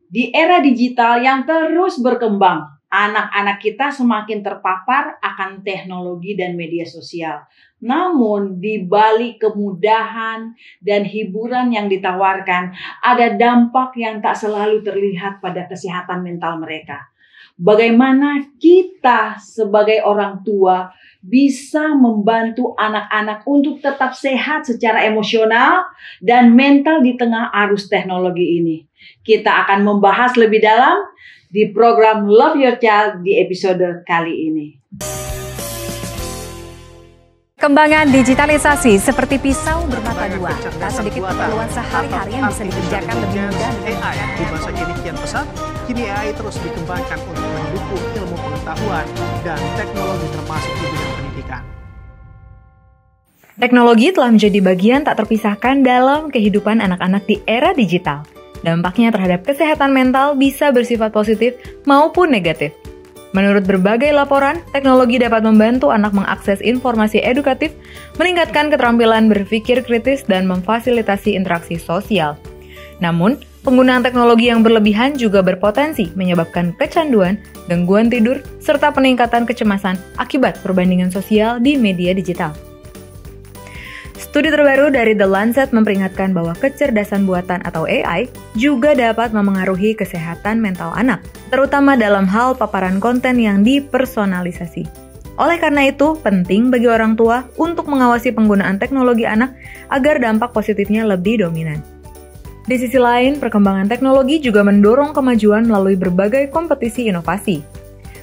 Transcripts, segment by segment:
Di era digital yang terus berkembang, anak-anak kita semakin terpapar akan teknologi dan media sosial. Namun, di balik kemudahan dan hiburan yang ditawarkan, ada dampak yang tak selalu terlihat pada kesehatan mental mereka. Bagaimana kita sebagai orang tua bisa membantu anak-anak untuk tetap sehat secara emosional dan mental di tengah arus teknologi ini. Kita akan membahas lebih dalam di program Love Your Child di episode kali ini. Kembangan digitalisasi seperti pisau bermata dua, tak sedikit keperluan sehari-hari yang bisa dikerjakan lebih mudah. AI di masa kini kian pesat, kini AI terus dikembangkan untuk mendukung ilmu pengetahuan dan teknologi termasuk di bidang pendidikan. Teknologi telah menjadi bagian tak terpisahkan dalam kehidupan anak-anak di era digital. Dampaknya terhadap kesehatan mental bisa bersifat positif maupun negatif. Menurut berbagai laporan, teknologi dapat membantu anak mengakses informasi edukatif, meningkatkan keterampilan berpikir kritis, dan memfasilitasi interaksi sosial. Namun, penggunaan teknologi yang berlebihan juga berpotensi menyebabkan kecanduan, gangguan tidur, serta peningkatan kecemasan akibat perbandingan sosial di media digital. Studi terbaru dari The Lancet memperingatkan bahwa kecerdasan buatan atau AI juga dapat memengaruhi kesehatan mental anak, terutama dalam hal paparan konten yang dipersonalisasi. Oleh karena itu, penting bagi orang tua untuk mengawasi penggunaan teknologi anak agar dampak positifnya lebih dominan. Di sisi lain, perkembangan teknologi juga mendorong kemajuan melalui berbagai kompetisi inovasi.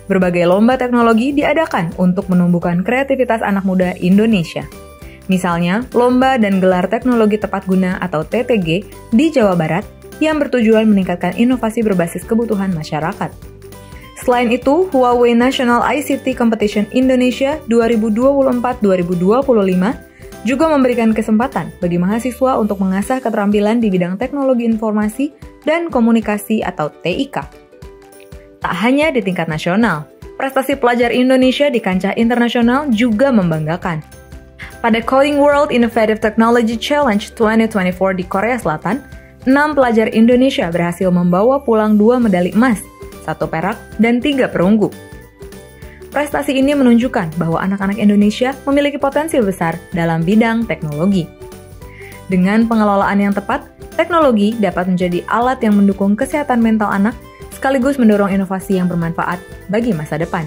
Berbagai lomba teknologi diadakan untuk menumbuhkan kreativitas anak muda Indonesia. Misalnya, lomba dan gelar teknologi tepat guna atau TTG di Jawa Barat yang bertujuan meningkatkan inovasi berbasis kebutuhan masyarakat. Selain itu, Huawei National ICT Competition Indonesia 2024-2025 juga memberikan kesempatan bagi mahasiswa untuk mengasah keterampilan di bidang teknologi informasi dan komunikasi atau TIK. Tak hanya di tingkat nasional, prestasi pelajar Indonesia di kancah internasional juga membanggakan. Pada Coding World Innovative Technology Challenge 2024 di Korea Selatan, 6 pelajar Indonesia berhasil membawa pulang 2 medali emas, 1 perak, dan 3 perunggu. Prestasi ini menunjukkan bahwa anak-anak Indonesia memiliki potensi besar dalam bidang teknologi. Dengan pengelolaan yang tepat, teknologi dapat menjadi alat yang mendukung kesehatan mental anak, sekaligus mendorong inovasi yang bermanfaat bagi masa depan.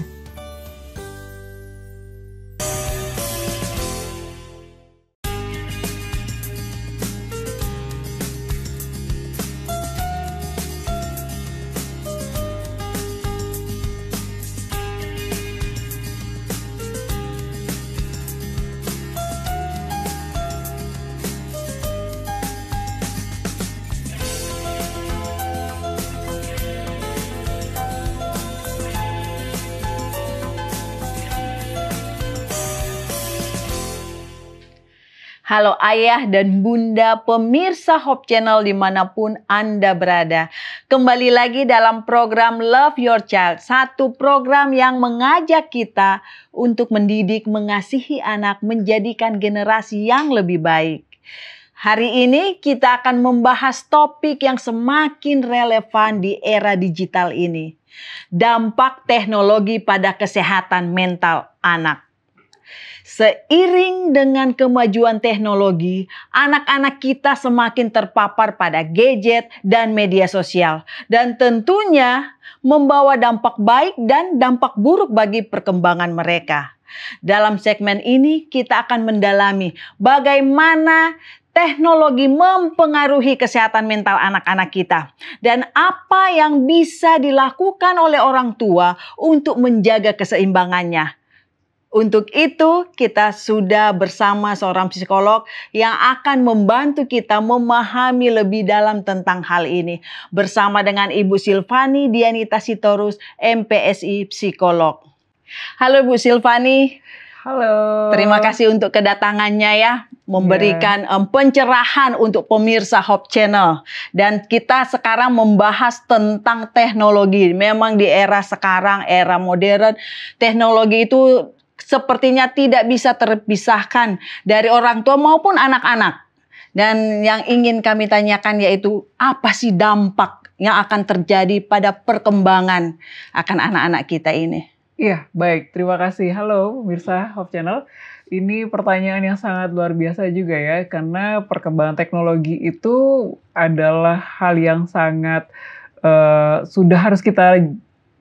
Halo ayah dan bunda pemirsa Hope Channel dimanapun Anda berada. Kembali lagi dalam program Love Your Child. Satu program yang mengajak kita untuk mendidik, mengasihi anak, menjadikan generasi yang lebih baik. Hari ini kita akan membahas topik yang semakin relevan di era digital ini. Dampak teknologi pada kesehatan mental anak. Seiring dengan kemajuan teknologi, anak-anak kita semakin terpapar pada gadget dan media sosial. Dan tentunya membawa dampak baik dan dampak buruk bagi perkembangan mereka. Dalam segmen ini kita akan mendalami bagaimana teknologi mempengaruhi kesehatan mental anak-anak kita. Dan apa yang bisa dilakukan oleh orang tua untuk menjaga keseimbangannya. Untuk itu, kita sudah bersama seorang psikolog yang akan membantu kita memahami lebih dalam tentang hal ini. Bersama dengan Ibu Silvani Dianita Sitorus, MPSI Psikolog. Halo Bu Silvani. Halo. Terima kasih untuk kedatangannya ya. Memberikan pencerahan untuk pemirsa Hope Channel. Dan kita sekarang membahas tentang teknologi. Memang di era sekarang, era modern, teknologi itu sepertinya tidak bisa terpisahkan dari orang tua maupun anak-anak. Dan yang ingin kami tanyakan yaitu apa sih dampak yang akan terjadi pada perkembangan akan anak-anak kita ini? Iya, baik. Terima kasih. Halo, pemirsa Hope Channel. Ini pertanyaan yang sangat luar biasa juga ya, karena perkembangan teknologi itu adalah hal yang sangat sudah harus kita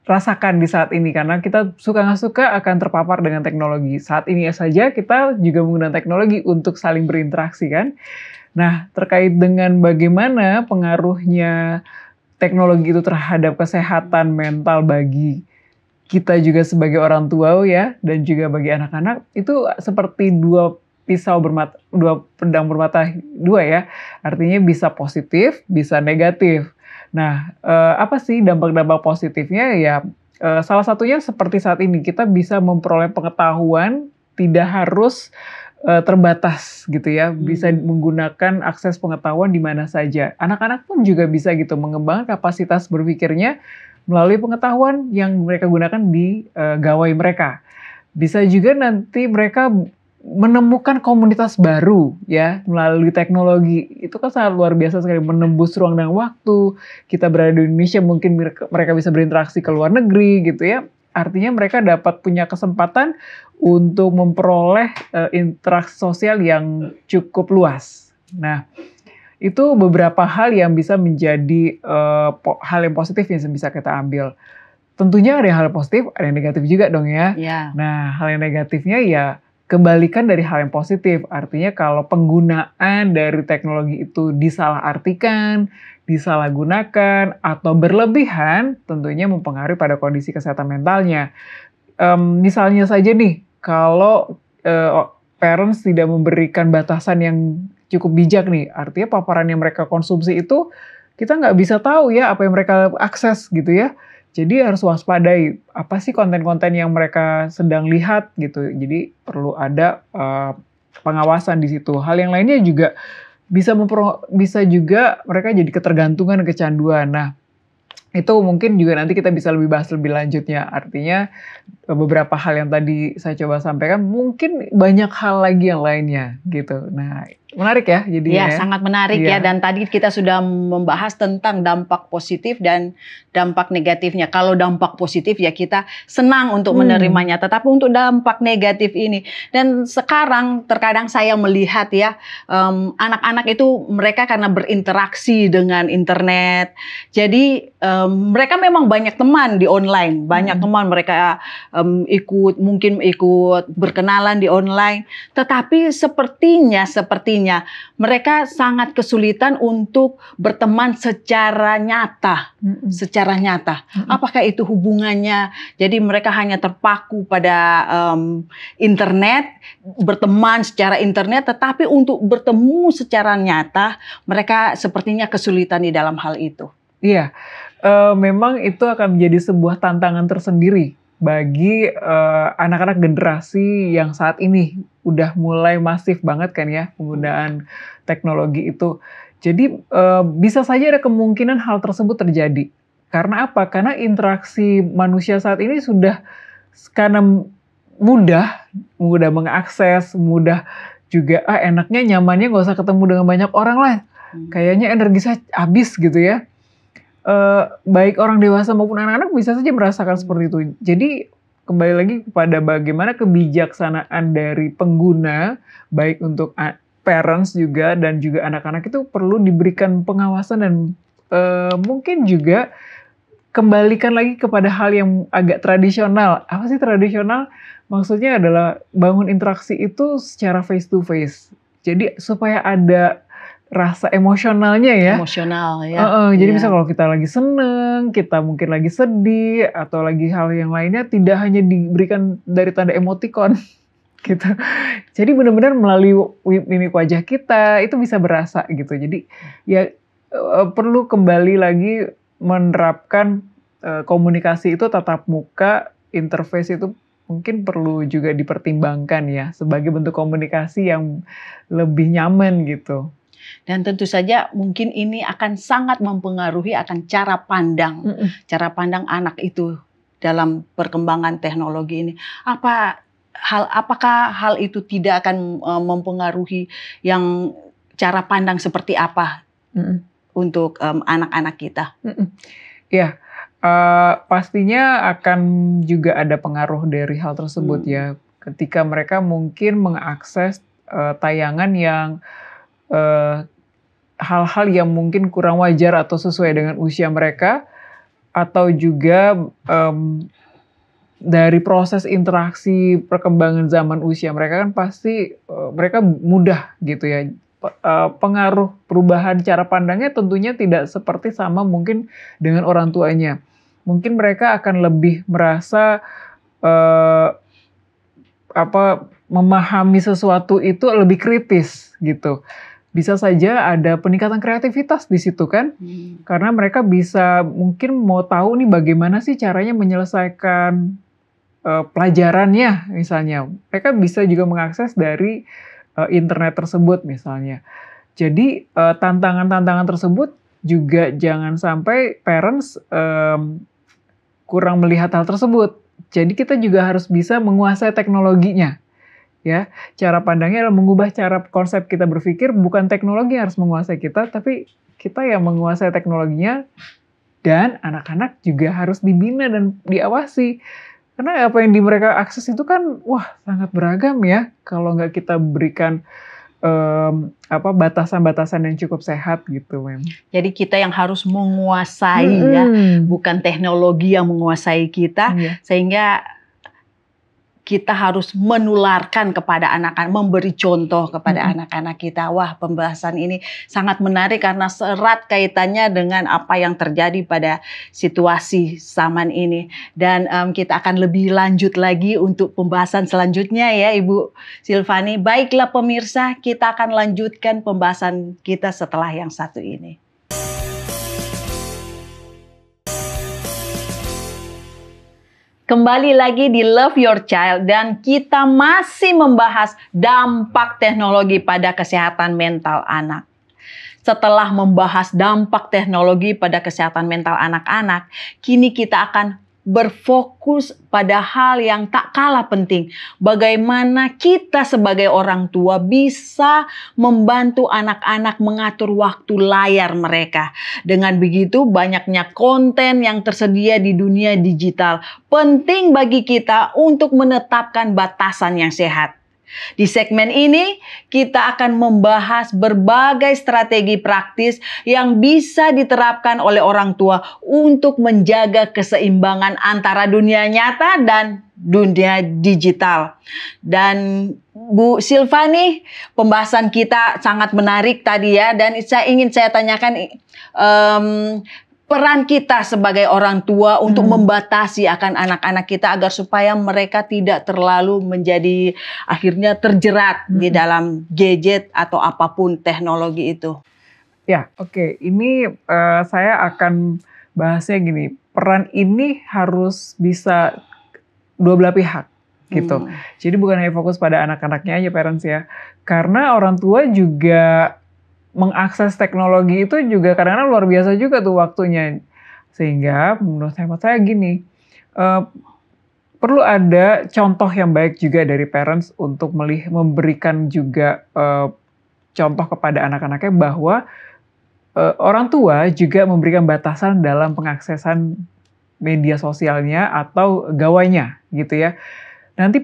rasakan di saat ini, karena kita suka nggak suka akan terpapar dengan teknologi. Saat ini saja kita juga menggunakan teknologi untuk saling berinteraksi kan. Nah, terkait dengan bagaimana pengaruhnya teknologi itu terhadap kesehatan mental bagi kita juga sebagai orang tua ya, dan juga bagi anak-anak, itu seperti dua pedang bermata dua ya. Artinya bisa positif, bisa negatif. Nah, apa sih dampak-dampak positifnya? Ya, salah satunya seperti saat ini kita bisa memperoleh pengetahuan, tidak harus terbatas gitu ya, bisa menggunakan akses pengetahuan di mana saja. Anak-anak pun juga bisa gitu mengembangkan kapasitas berpikirnya melalui pengetahuan yang mereka gunakan di gawai mereka. Bisa juga nanti mereka menemukan komunitas baru ya melalui teknologi. Itu kan sangat luar biasa sekali, menembus ruang dan waktu. Kita berada di Indonesia, mungkin mereka bisa berinteraksi ke luar negeri gitu ya. Artinya mereka dapat punya kesempatan untuk memperoleh interaksi sosial yang cukup luas. Nah, itu beberapa hal yang bisa menjadi hal yang positif yang bisa kita ambil. Tentunya ada hal positif, ada yang negatif juga dong ya. Nah, hal yang negatifnya ya kebalikan dari hal yang positif. Artinya kalau penggunaan dari teknologi itu disalahartikan, disalahgunakan, atau berlebihan, tentunya mempengaruhi pada kondisi kesehatan mentalnya. Misalnya saja nih, kalau parents tidak memberikan batasan yang cukup bijak nih, artinya paparan yang mereka konsumsi itu kita nggak bisa tahu ya apa yang mereka akses gitu ya. Jadi harus waspadai apa sih konten-konten yang mereka sedang lihat gitu. Jadi perlu ada pengawasan di situ. Hal yang lainnya juga bisa juga mereka jadi ketergantungan, kecanduan. Nah, itu mungkin juga nanti kita bisa lebih bahas lebih lanjutnya. Artinya beberapa hal yang tadi saya coba sampaikan, mungkin banyak hal lagi yang lainnya gitu. Nah, menarik ya jadinya. Ya, sangat menarik ya. Dan tadi kita sudah membahas tentang dampak positif dan dampak negatifnya. Kalau dampak positif ya kita senang untuk menerimanya. Tetapi untuk dampak negatif ini. Dan sekarang terkadang saya melihat ya, anak-anak itu mereka karena berinteraksi dengan internet. Jadi mereka memang banyak teman di online. Banyak teman mereka mungkin ikut berkenalan di online. Tetapi sepertinya mereka sangat kesulitan untuk berteman secara nyata. Secara nyata. Apakah itu hubungannya? Jadi mereka hanya terpaku pada internet, berteman secara internet, tetapi untuk bertemu secara nyata, mereka sepertinya kesulitan di dalam hal itu. Iya, memang itu akan menjadi sebuah tantangan tersendiri bagi anak-anak generasi yang saat ini udah mulai masif banget kan ya penggunaan teknologi itu. Jadi bisa saja ada kemungkinan hal tersebut terjadi. Karena apa? Karena interaksi manusia saat ini sudah karena mudah mengakses, mudah juga enaknya, nyamannya nggak usah ketemu dengan banyak orang lah. Kayaknya energi saya habis gitu ya. Baik orang dewasa maupun anak-anak bisa saja merasakan seperti itu. Jadi kembali lagi kepada bagaimana kebijaksanaan dari pengguna, baik untuk parents juga dan juga anak-anak itu perlu diberikan pengawasan dan mungkin juga kembalikan lagi kepada hal yang agak tradisional. Apa sih tradisional? Maksudnya adalah bangun interaksi itu secara face to face. Jadi supaya ada rasa emosionalnya ya. Emosional ya. Jadi misal kalau kita lagi seneng, kita mungkin lagi sedih, atau lagi hal yang lainnya, tidak hanya diberikan dari tanda emoticon gitu. Jadi benar-benar melalui mimik wajah kita, itu bisa berasa gitu. Jadi ya perlu kembali lagi menerapkan komunikasi itu tatap muka, interface itu mungkin perlu juga dipertimbangkan ya, sebagai bentuk komunikasi yang lebih nyaman gitu. Dan tentu saja mungkin ini akan sangat mempengaruhi akan cara pandang anak itu dalam perkembangan teknologi ini. Apakah hal itu tidak akan mempengaruhi yang cara pandang seperti apa? untuk anak-anak kita. Ya, pastinya akan juga ada pengaruh dari hal tersebut ya. Ketika mereka mungkin mengakses tayangan yang hal-hal yang mungkin kurang wajar atau sesuai dengan usia mereka, atau juga dari proses interaksi perkembangan zaman usia mereka kan pasti mereka mudah gitu ya. Pengaruh perubahan cara pandangnya tentunya tidak seperti sama mungkin dengan orang tuanya. Mungkin mereka akan lebih merasa memahami sesuatu itu lebih kritis gitu. Bisa saja ada peningkatan kreativitas di situ kan, karena mereka bisa mungkin mau tahu nih bagaimana sih caranya menyelesaikan pelajarannya misalnya. Mereka bisa juga mengakses dari internet tersebut misalnya. Jadi tantangan-tantangan tersebut juga jangan sampai parents kurang melihat hal tersebut. Jadi kita juga harus bisa menguasai teknologinya. Ya, cara pandangnya adalah mengubah cara konsep kita berpikir, bukan teknologi yang harus menguasai kita, tapi kita yang menguasai teknologinya, dan anak-anak juga harus dibina dan diawasi. Karena apa yang mereka akses itu kan, wah sangat beragam ya, kalau nggak kita berikan batasan-batasan yang cukup sehat gitu, Mem. Jadi kita yang harus menguasai ya, bukan teknologi yang menguasai kita, sehingga kita harus menularkan kepada anak-anak, memberi contoh kepada anak-anak kita. Wah, pembahasan ini sangat menarik karena erat kaitannya dengan apa yang terjadi pada situasi zaman ini. Dan kita akan lebih lanjut lagi untuk pembahasan selanjutnya ya Ibu Silvani. Baiklah pemirsa, kita akan lanjutkan pembahasan kita setelah yang satu ini. Kembali lagi di Love Your Child dan kita masih membahas dampak teknologi pada kesehatan mental anak. Setelah membahas dampak teknologi pada kesehatan mental anak-anak, kini kita akan berfokus pada hal yang tak kalah penting. Bagaimana kita sebagai orang tua bisa membantu anak-anak mengatur waktu layar mereka. Dengan begitu banyaknya konten yang tersedia di dunia digital. Penting bagi kita untuk menetapkan batasan yang sehat. Di segmen ini kita akan membahas berbagai strategi praktis yang bisa diterapkan oleh orang tua untuk menjaga keseimbangan antara dunia nyata dan dunia digital. Dan Bu Silvani, pembahasan kita sangat menarik tadi ya, dan saya tanyakan peran kita sebagai orang tua untuk membatasi akan anak-anak kita agar supaya mereka tidak terlalu menjadi akhirnya terjerat di dalam gadget atau apapun teknologi itu. Ya, oke. Ini saya akan bahasnya gini. Peran ini harus bisa dua belah pihak gitu. Jadi bukan hanya fokus pada anak-anaknya aja parents ya. Karena orang tua juga mengakses teknologi itu juga kadang-kadang luar biasa juga tuh waktunya. Sehingga menurut hemat saya gini, perlu ada contoh yang baik juga dari parents untuk memberikan juga contoh kepada anak-anaknya bahwa orang tua juga memberikan batasan dalam pengaksesan media sosialnya atau gawainya gitu ya. Nanti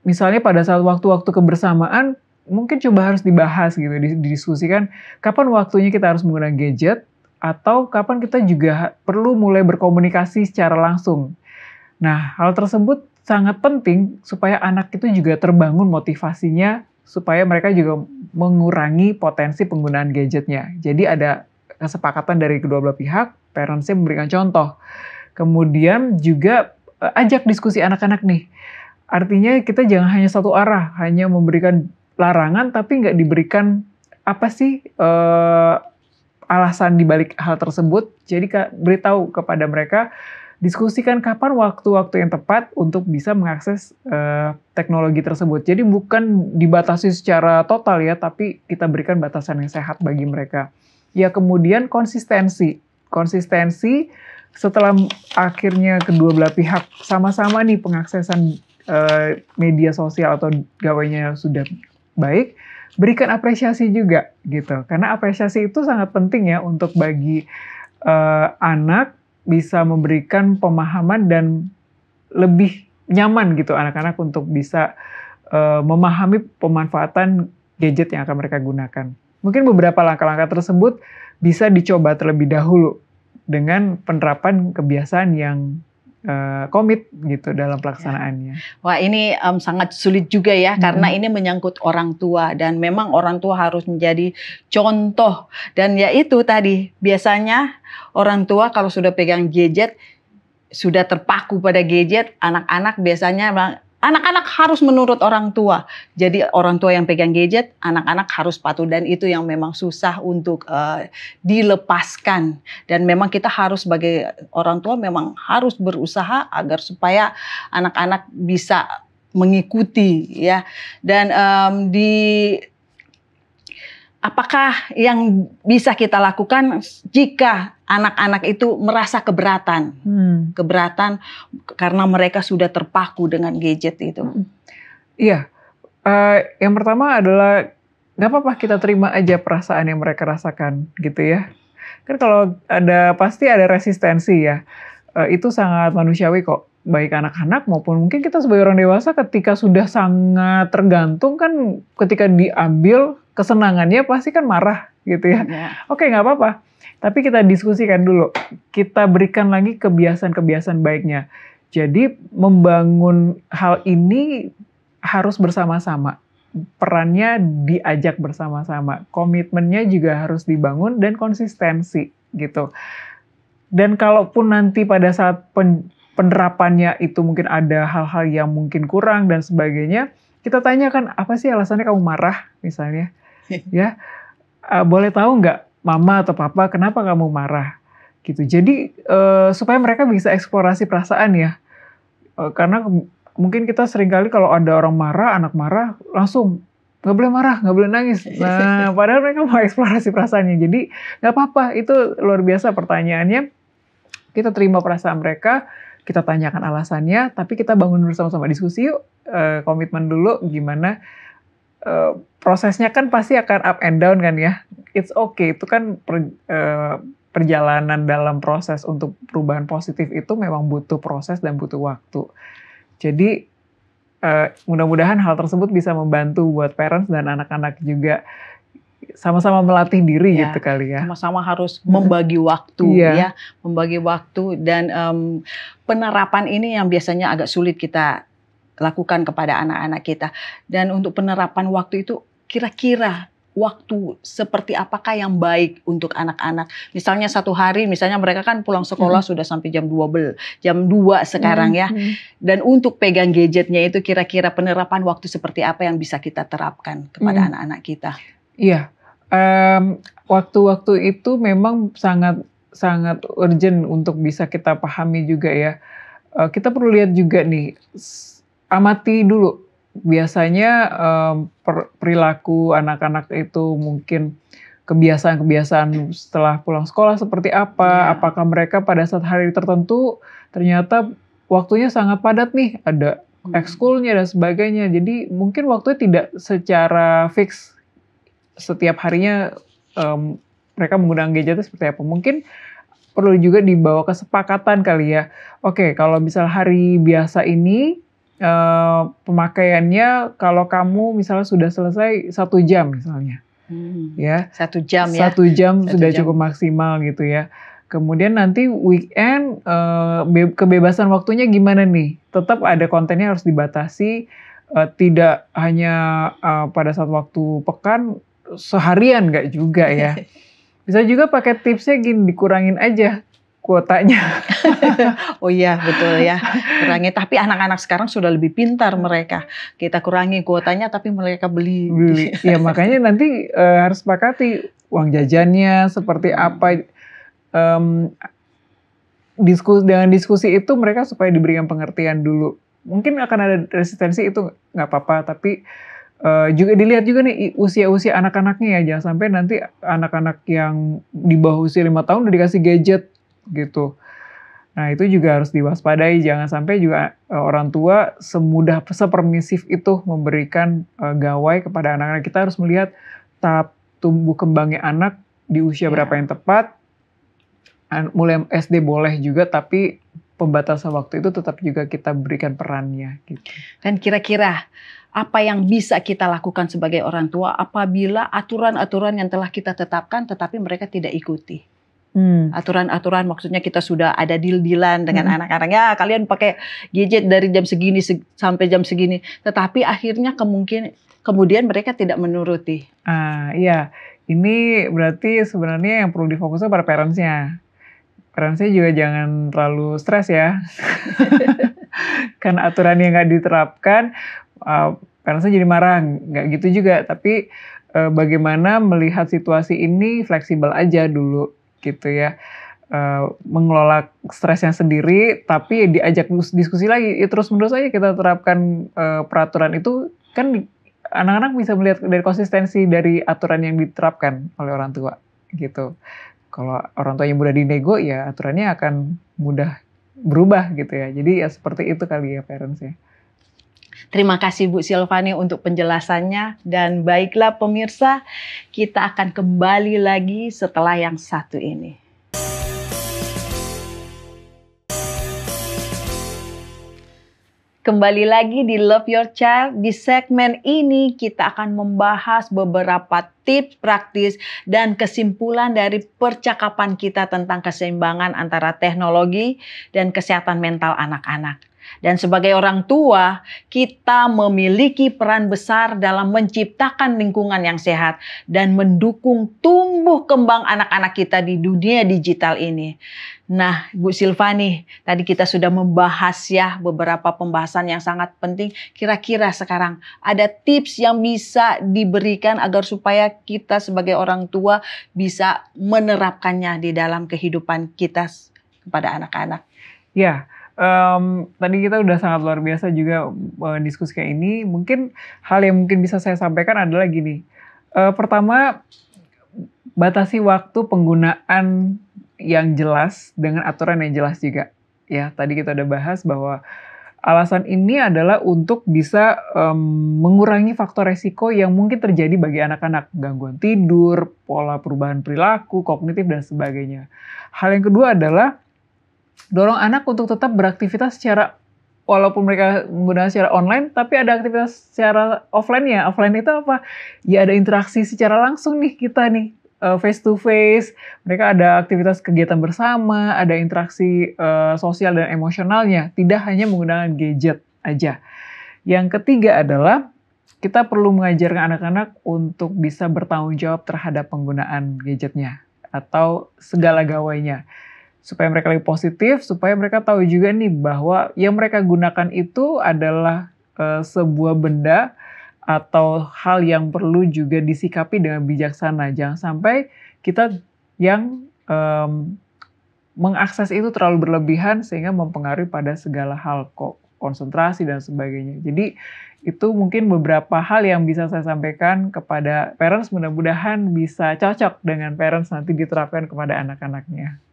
misalnya pada saat waktu-waktu kebersamaan, mungkin coba harus dibahas gitu, didiskusikan kapan waktunya kita harus menggunakan gadget atau kapan kita juga perlu mulai berkomunikasi secara langsung. Nah, hal tersebut sangat penting supaya anak itu juga terbangun motivasinya supaya mereka juga mengurangi potensi penggunaan gadgetnya. Jadi ada kesepakatan dari kedua belah pihak, parentsnya memberikan contoh. Kemudian juga ajak diskusi anak-anak nih. Artinya kita jangan hanya satu arah, hanya memberikan larangan tapi nggak diberikan apa sih alasan dibalik hal tersebut. Jadi beritahu kepada mereka, diskusikan kapan waktu-waktu yang tepat untuk bisa mengakses teknologi tersebut. Jadi bukan dibatasi secara total ya, tapi kita berikan batasan yang sehat bagi mereka. Ya kemudian konsistensi setelah akhirnya kedua belah pihak sama-sama nih pengaksesan media sosial atau gawainya sudah baik, berikan apresiasi juga gitu. Karena apresiasi itu sangat penting ya untuk bagi anak bisa memberikan pemahaman dan lebih nyaman gitu anak-anak untuk bisa memahami pemanfaatan gadget yang akan mereka gunakan. Mungkin beberapa langkah-langkah tersebut bisa dicoba terlebih dahulu dengan penerapan kebiasaan yang komit gitu dalam pelaksanaannya. Wah, ini sangat sulit juga ya, karena ini menyangkut orang tua dan memang orang tua harus menjadi contoh. Dan ya itu tadi, biasanya orang tua kalau sudah pegang gadget, sudah terpaku pada gadget, anak-anak biasanya anak-anak harus menurut orang tua. Jadi orang tua yang pegang gadget, anak-anak harus patuh, dan itu yang memang susah untuk dilepaskan. Dan memang kita harus sebagai orang tua memang harus berusaha agar supaya anak-anak bisa mengikuti ya. Dan apakah yang bisa kita lakukan jika anak-anak itu merasa keberatan karena mereka sudah terpaku dengan gadget itu? Iya, yang pertama adalah nggak apa-apa kita terima aja perasaan yang mereka rasakan gitu ya. Kan kalau pasti ada resistensi ya, itu sangat manusiawi kok. Baik anak-anak maupun mungkin kita sebagai orang dewasa ketika sudah sangat tergantung kan, ketika diambil kesenangannya pasti kan marah gitu ya. Oke, nggak apa-apa. Tapi kita diskusikan dulu. Kita berikan lagi kebiasaan-kebiasaan baiknya. Jadi membangun hal ini harus bersama-sama. Perannya diajak bersama-sama. Komitmennya juga harus dibangun dan konsistensi gitu. Dan kalaupun nanti pada saat penerapannya itu mungkin ada hal-hal yang mungkin kurang dan sebagainya, kita tanyakan apa sih alasannya kamu marah misalnya. Ya, boleh tahu nggak mama atau papa kenapa kamu marah gitu. Jadi supaya mereka bisa eksplorasi perasaan ya, karena mungkin kita seringkali kalau ada orang marah, anak marah langsung nggak boleh marah, nggak boleh nangis. Nah, padahal mereka mau eksplorasi perasaannya. Jadi nggak apa-apa, itu luar biasa pertanyaannya. Kita terima perasaan mereka, kita tanyakan alasannya, tapi kita bangun bersama-sama, diskusi yuk, komitmen dulu gimana. Prosesnya kan pasti akan up and down kan ya. It's okay, itu kan perjalanan dalam proses untuk perubahan positif itu memang butuh proses dan butuh waktu. Jadi mudah-mudahan hal tersebut bisa membantu buat parents dan anak-anak juga sama-sama melatih diri gitu kali ya. Sama-sama harus membagi waktu ya, membagi waktu, dan penerapan ini yang biasanya agak sulit kita lakukan kepada anak-anak kita. Dan untuk penerapan waktu itu kira-kira waktu seperti apakah yang baik untuk anak-anak? Misalnya satu hari, misalnya mereka kan pulang sekolah sudah sampai jam 2 sekarang ya. Dan untuk pegang gadgetnya itu kira-kira penerapan waktu seperti apa yang bisa kita terapkan kepada anak-anak kita? Iya, waktu-waktu itu memang sangat urgent untuk bisa kita pahami juga ya. Kita perlu lihat juga nih, amati dulu. Biasanya perilaku anak-anak itu mungkin kebiasaan-kebiasaan setelah pulang sekolah seperti apa. Apakah mereka pada saat hari tertentu ternyata waktunya sangat padat nih, ada ekskulnya dan sebagainya. Jadi mungkin waktunya tidak secara fix setiap harinya mereka menggunakan gadgetnya seperti apa. Mungkin perlu juga dibawa kesepakatan kali ya. Oke, kalau misal hari biasa ini pemakaiannya, kalau kamu misalnya sudah selesai 1 jam misalnya, ya 1 jam ya, 1 jam sudah cukup maksimal gitu ya. Kemudian nanti weekend kebebasan waktunya gimana nih? Tetap ada kontennya harus dibatasi, tidak hanya pada saat waktu pekan, seharian nggak juga ya. Bisa juga pakai tipsnya gini, dikurangin aja kuotanya. Oh iya, betul ya, kurangi. Tapi anak-anak sekarang sudah lebih pintar mereka. Kita kurangi kuotanya tapi mereka beli. Ya makanya nanti harus sepakati uang jajannya seperti apa. Dengan diskusi itu mereka supaya diberikan pengertian dulu. Mungkin akan ada resistensi, itu nggak apa-apa, tapi juga dilihat juga nih usia-usia anak-anaknya ya. Jangan sampai nanti anak-anak yang di bawah usia 5 tahun udah dikasih gadget gitu. Nah, itu juga harus diwaspadai, jangan sampai juga orang tua sepermisif itu memberikan gawai kepada anak-anak. Kita harus melihat tahap tumbuh kembangnya anak di usia berapa yang tepat. Mulai SD boleh juga, tapi pembatasan waktu itu tetap juga kita berikan perannya gitu. Dan kira-kira apa yang bisa kita lakukan sebagai orang tua apabila aturan-aturan yang telah kita tetapkan tetapi mereka tidak ikuti? Aturan-aturan maksudnya kita sudah ada deal-dealan dengan anak-anak, ya kalian pakai gadget dari jam segini sampai jam segini, tetapi akhirnya kemudian mereka tidak menuruti. Iya, ini berarti sebenarnya yang perlu difokuskan pada parentsnya. Parentsnya juga jangan terlalu stres ya, kan aturan yang nggak diterapkan, parentsnya jadi marah, nggak gitu juga. Tapi bagaimana melihat situasi ini fleksibel aja dulu. Gitu ya, mengelola stresnya sendiri, tapi diajak diskusi lagi. Terus menerus aja kita terapkan peraturan itu, kan anak-anak bisa melihat dari konsistensi dari aturan yang diterapkan oleh orang tua gitu. Kalau orang tuanya mudah dinego, ya aturannya akan mudah berubah gitu ya. Jadi ya seperti itu kali ya parents ya. Terima kasih Bu Silvani untuk penjelasannya, dan baiklah pemirsa, kita akan kembali lagi setelah yang satu ini. Kembali lagi di Love Your Child. Di segmen ini kita akan membahas beberapa tips praktis dan kesimpulan dari percakapan kita tentang keseimbangan antara teknologi dan kesehatan mental anak-anak. Dan sebagai orang tua, kita memiliki peran besar dalam menciptakan lingkungan yang sehat dan mendukung tumbuh kembang anak-anak kita di dunia digital ini. Nah, Bu Silvani, tadi kita sudah membahas ya beberapa pembahasan yang sangat penting. Kira-kira sekarang ada tips yang bisa diberikan agar supaya kita sebagai orang tua bisa menerapkannya di dalam kehidupan kita kepada anak-anak. Ya. Tadi kita udah sangat luar biasa juga diskusi kayak ini. Mungkin hal yang mungkin bisa saya sampaikan adalah gini. Pertama, batasi waktu penggunaan yang jelas dengan aturan yang jelas juga. Ya, tadi kita udah bahas bahwa alasan ini adalah untuk bisa mengurangi faktor resiko yang mungkin terjadi bagi anak-anak. Gangguan tidur, pola perubahan perilaku, kognitif, dan sebagainya. Hal yang kedua adalah dorong anak untuk tetap beraktivitas secara, walaupun mereka menggunakan secara online, tapi ada aktivitas secara offline-nya. Offline itu apa? Ya ada interaksi secara langsung nih kita nih, face to face. Mereka ada aktivitas kegiatan bersama, ada interaksi sosial dan emosionalnya. Tidak hanya menggunakan gadget aja. Yang ketiga adalah kita perlu mengajarkan anak-anak untuk bisa bertanggung jawab terhadap penggunaan gadgetnya atau segala gawainya. Supaya mereka lebih positif, supaya mereka tahu juga nih bahwa yang mereka gunakan itu adalah sebuah benda atau hal yang perlu juga disikapi dengan bijaksana. Jangan sampai kita yang mengakses itu terlalu berlebihan sehingga mempengaruhi pada segala hal, konsentrasi dan sebagainya. Jadi itu mungkin beberapa hal yang bisa saya sampaikan kepada parents, mudah-mudahan bisa cocok dengan parents nanti diterapkan kepada anak-anaknya.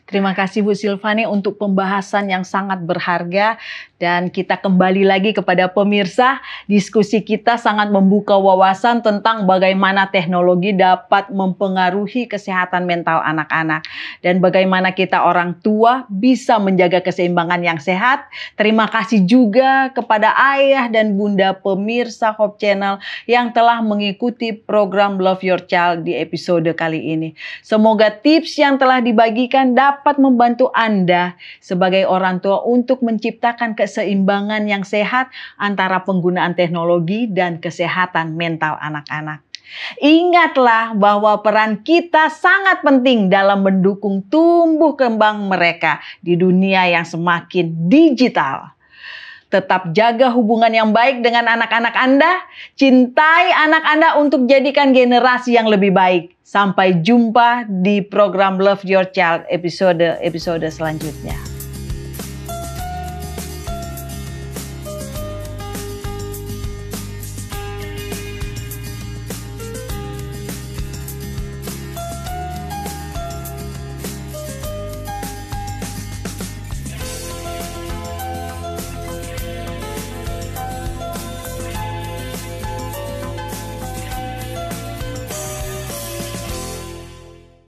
Terima kasih Bu Silvani untuk pembahasan yang sangat berharga, dan kita kembali lagi kepada pemirsa. Diskusi kita sangat membuka wawasan tentang bagaimana teknologi dapat mempengaruhi kesehatan mental anak-anak dan bagaimana kita orang tua bisa menjaga keseimbangan yang sehat. Terima kasih juga kepada ayah dan bunda pemirsa Hope Channel yang telah mengikuti program Love Your Child di episode kali ini. Semoga tips yang telah dibagikan dapat membantu Anda sebagai orang tua untuk menciptakan keseimbangan yang sehat antara penggunaan teknologi dan kesehatan mental anak-anak. Ingatlah bahwa peran kita sangat penting dalam mendukung tumbuh kembang mereka di dunia yang semakin digital. Tetap jaga hubungan yang baik dengan anak-anak Anda. Cintai anak Anda untuk jadikan generasi yang lebih baik. Sampai jumpa di program Love Your Child episode selanjutnya.